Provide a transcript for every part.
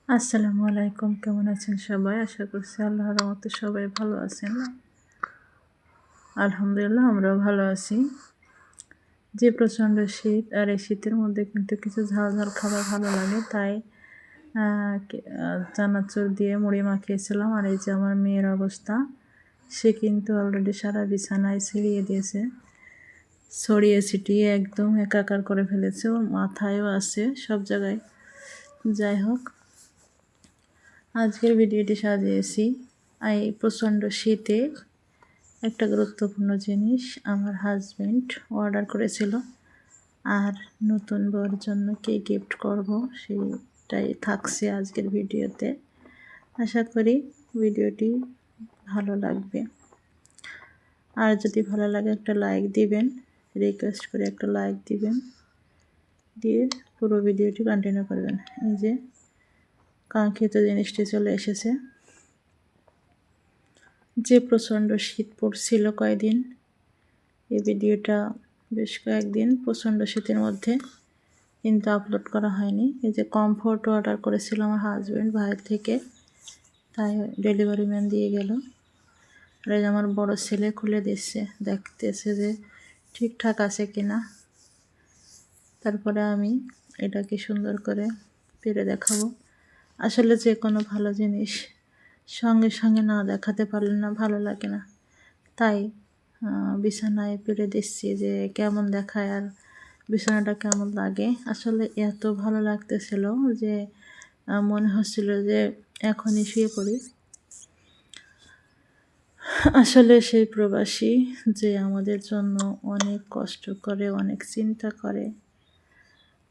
আসসালামু আলাইকুম, কেমন আছেন সবাই? আশা করছি আল্লাহর রহমতে সবাই ভালো আছেন। আলহামদুলিল্লাহ আমরাও ভালো আছি। যে প্রচণ্ড শীত, আর এই শীতের মধ্যে কিন্তু কিছু ঝাল ঝাল খাবার ভালো লাগে, তাই চানাচুর দিয়ে মুড়ি মাখিয়েছিলাম। আর এই যে আমার মেয়ের অবস্থা, সে কিন্তু অলরেডি সারা বিছানায় ছিটিয়ে দিয়েছে, ছড়িয়ে ছিটিয়ে একদম একাকার করে ফেলেছে। ওর মাথায়ও আছে, সব জায়গায়। যাই হোক, আজকের ভিডিওটি সাজিয়েছি এই প্রচণ্ড শীতে একটা গুরুত্বপূর্ণ জিনিস আমার হাজব্যান্ড অর্ডার করেছিল, আর নতুন বউর জন্য কি গিফট করব সেটাই থাকছে আজকের ভিডিওতে। আশা করি ভিডিওটি ভালো লাগবে। আর যদি ভালো লাগে একটা লাইক দিবেন, রিকোয়েস্ট করে একটা লাইক দিবেন, দিয়ে পুরো ভিডিওটি কন্টিনিউ করবেন। এই যে কাঙ্ক্ষিত জিনিসটি চলে এসেছে। যে প্রচণ্ড শীত পড়ছিল কয়েকদিন, এই ভিডিওটা বেশ কয়েকদিন প্রচণ্ড শীতের মধ্যে কিন্তু আপলোড করা হয়নি। এই যে কমফোর্ট অর্ডার করেছিল আমার হাজব্যান্ড বাইরে থেকে, তাই ডেলিভারি ম্যান দিয়ে গেল। আর এই যে আমার বড় ছেলে খুলে দিচ্ছে, দেখতেছে যে ঠিকঠাক আছে কিনা। তারপরে আমি এটাকে সুন্দর করে পেরে দেখাবো। আসলে যে কোনো ভালো জিনিস সঙ্গে সঙ্গে না দেখাতে পারলে না ভালো লাগে না, তাই বিছানায় পেরে দিচ্ছি যে কেমন দেখায় আর বিছানাটা কেমন লাগে। আসলে এত ভালো লাগতেছিল যে মনে হচ্ছিল যে এখনই শুয়ে পড়ি। আসলে সেই প্রবাসী যে আমাদের জন্য অনেক কষ্ট করে, অনেক চিন্তা করে,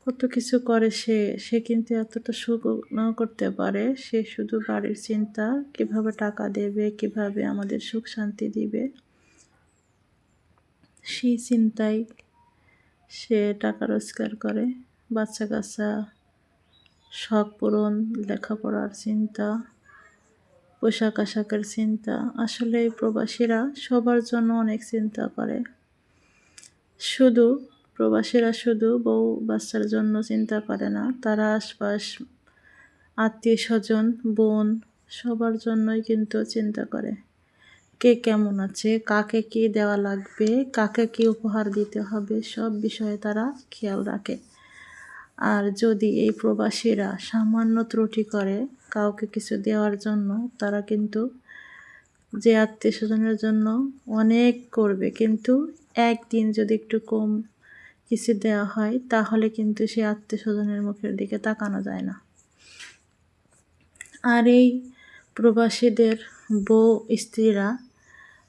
কত কিছু করে, সে কিন্তু এতটা সুখ নাও করতে পারে। সে শুধু বাড়ির চিন্তা, কিভাবে টাকা দেবে, কিভাবে আমাদের সুখ শান্তি দিবে, সেই চিন্তায় সে টাকা রোজগার করে। বাচ্চা কাচ্চা শখ পূরণ, লেখাপড়ার চিন্তা, পোশাক আশাকের চিন্তা। আসলে এই প্রবাসীরা সবার জন্য অনেক চিন্তা করে। প্রবাসীরা শুধু বউ বাচ্চার জন্য চিন্তা করে না, তারা আশপাশ আত্মীয় স্বজন, বোন, সবার জন্যই কিন্তু চিন্তা করে। কে কেমন আছে, কাকে কি দেওয়া লাগবে, কাকে কি উপহার দিতে হবে, সব বিষয়ে তারা খেয়াল রাখে। আর যদি এই প্রবাসীরা সামান্য ত্রুটি করে কাউকে কিছু দেওয়ার জন্য, তারা কিন্তু যে আত্মীয় স্বজনের জন্য অনেক করবে, কিন্তু একদিন যদি একটু কম কিছু দেওয়া হয়, তাহলে কিন্তু সে আত্মীয় স্বজনের মুখের দিকে তাকানো যায় না। আর এই প্রবাসীদের বউ স্ত্রীরা,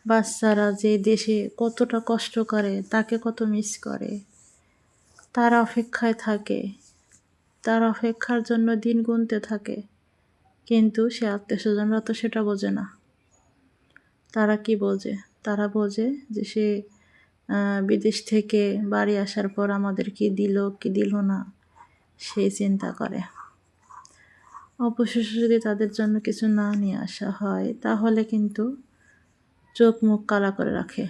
বাচ্চারা যে দেশে কতটা কষ্ট করে, তাকে কত মিস করে, তার অপেক্ষায় থাকে, তার অপেক্ষার জন্য দিন গুনতে থাকে। কিন্তু সে আত্মীয় স্বজনরা তো সেটা বোঝে না। তারা কি বোঝে? তারা বোঝে যে সে বিদেশ থেকে বাড়ি আসার পর আমাদের কি দিল কি দিল না, সেই চিন্তা করে। অবশেষে যদি তাদের জন্য কিছু না নিয়ে আসা হয়, তাহলে কিন্তু চোখ মুখ কালা করে রাখে।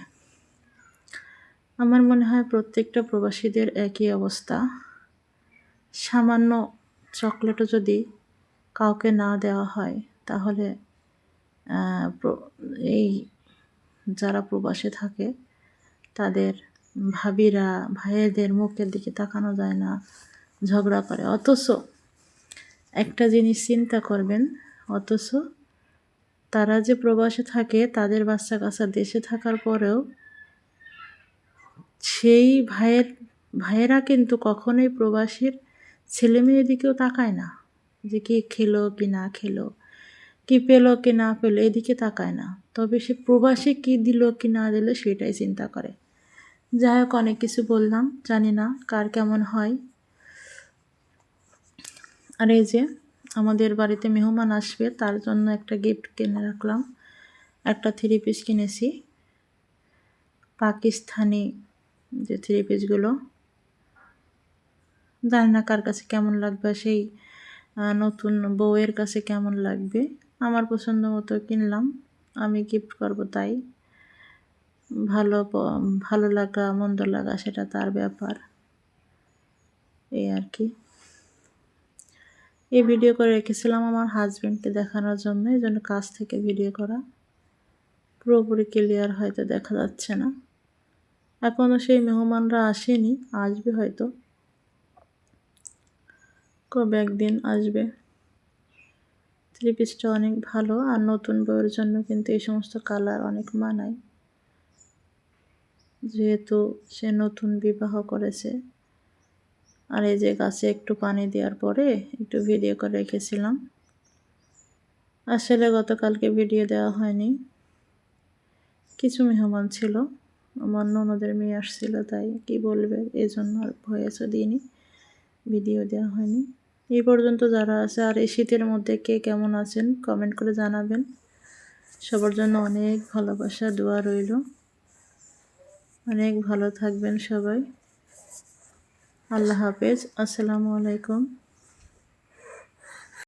আমার মনে হয় প্রত্যেকটা প্রবাসীদের একই অবস্থা। সামান্য চকলেটও যদি কাউকে না দেওয়া হয়, তাহলে এই যারা প্রবাসে থাকে তাদের ভাবিরা, ভাইয়েদের মুখের দিকে তাকানো যায় না, ঝগড়া করে। অথচ একটা জিনিস চিন্তা করবেন, অথচ তারা যে প্রবাসে থাকে, তাদের বাচ্চা কাচ্চা দেশে থাকার পরেও সেই ভাইয়েরা কিন্তু কখনোই প্রবাসীর ছেলে মেয়ের দিকেও তাকায় না, যে কি খেলো কি না খেলো, কি পেলো কি না পেলো, এদিকে তাকায় না। তবে সে প্রবাসী কি দিল কি না দিল সেটাই চিন্তা করে। যাই হোক, অনেক কিছু বললাম, জানি না কার কেমন হয়। আর এই যে আমাদের বাড়িতে মেহমান আসবে, তার জন্য একটা গিফট কিনে রাখলাম। একটা 3 পিস কিনেছি, পাকিস্তানি যে 3 পিসগুলো। জানি না কার কাছে কেমন লাগবে, সেই নতুন বউয়ের কাছে কেমন লাগবে। আমার পছন্দ মতো কিনলাম, আমি গিফট করব, তাই ভালো লাগা মন্দ লাগা সেটা তার ব্যাপার, এই আর কি। এই ভিডিও করে রেখেছিলাম আমার হাজবেন্ডকে দেখানোর জন্য, এই জন্য কাছ থেকে ভিডিও করা। পুরোপুরি ক্লিয়ার হয়তো দেখা যাচ্ছে না, এখনও সেই মেহমানরা আসেনি, আসবে হয়তো, কবে একদিন আসবে। থ্রি পিসটা অনেক ভালো, আর নতুন বউয়ের জন্য কিন্তু এই সমস্ত কালার অনেক মানায়, যেহেতু সে নতুন বিবাহ করেছে। আর এই যে গাছে একটু পানি দেওয়ার পরে একটু ভিডিও করে রেখেছিলাম। আসলে গতকালকে ভিডিও দেওয়া হয়নি, কিছু মেহমান ছিল, আমার ননদের মেয়ে আসছিল, তাই কি বলবে এই জন্য আর ভয়েসও দিইনি, ভিডিও দেওয়া হয়নি। এই পর্যন্ত যারা আছে, আর এই শীতের মধ্যে কে কেমন আছেন কমেন্ট করে জানাবেন। সবার জন্য অনেক ভালোবাসা, দোয়া রইল। অনেক ভালো থাকবেন সবাই। আল্লাহ হাফেজ, আসসালামু আলাইকুম।